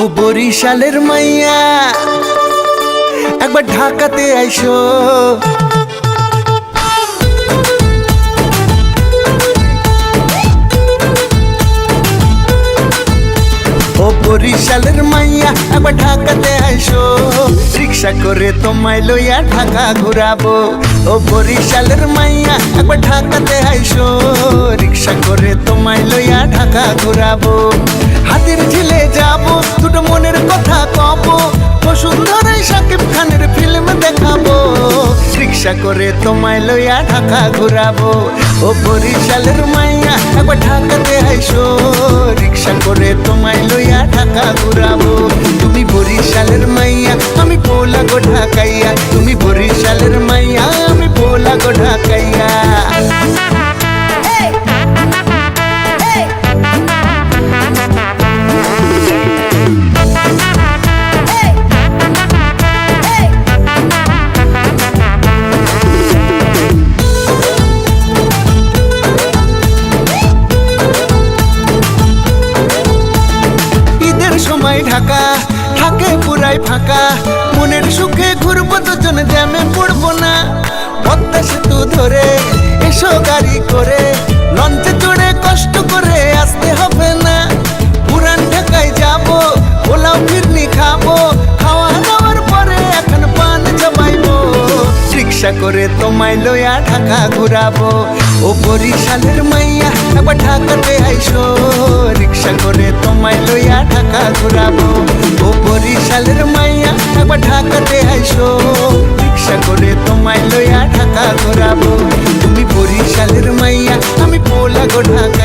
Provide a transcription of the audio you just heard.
ও বরিশালের মাইয়া একবার ঢাকাতে আইসো। ও বরিশালের মাইয়া একবার ঢাকাতে আইসো, রিক্সা করে তোমায় লইয়া ঢাকা ঘুরাবো। ও বরিশালের মাইয়া একবার ঢাকাতে আইসো, রিক্সা করে তোমায় লইয়া ঢাকা ঘুরাবো। হাতির ঝিলে যাবো, দুটো মনের কথা কব, বসুন্ধরায় শাকিব খানের ফিল্ম দেখাবো। রিক্সা করে তোমায় লইয়া ঢাকা ঘুরাবো। ও বরিশালের মাইয়া একবার ঢাকাতে আইসো, রিক্সা করে তোমায় লইয়া ঢাকা ঘুরাবো। তুমি বরিশালের মাইয়া আমি পোলা গো ঢাকাইয়া, তুমি বরিশালের মাইয়া আমি পোলা গো ঢাকাইয়া। ঢাকা থাকে পুরাই ফাঁকা, মনের সুখে ঘুরবো দুজন, জ্যামে পড়বো না। পদ্মা সেতু ধরে এসো গাড়ি করে, লঞ্চে চড়ে কষ্ট করে আসতে হবে না। পুরান ঢাকায় যাবো, পোলাও ফিরনি খাবো, খাওয়া দাওয়ার পরে এখন পান জমাইবো। রিক্সা করে তোমায় লইয়া ঢাকা ঘুরাবো। ও বরিশালের মাইয়া একবার ঢাকাতে আইসো, রিক্সা করে তোমায় লইয়া ঢাকা ঘুরাবো। ও বরিশালের মাইয়া একবার ঢাকাতে আইসো, রিক্সা করে তোমায় লইয়া ঢাকা ঘুরাবো। তুমি বরিশালের মাইয়া আমি পোলা গো ঢাকা।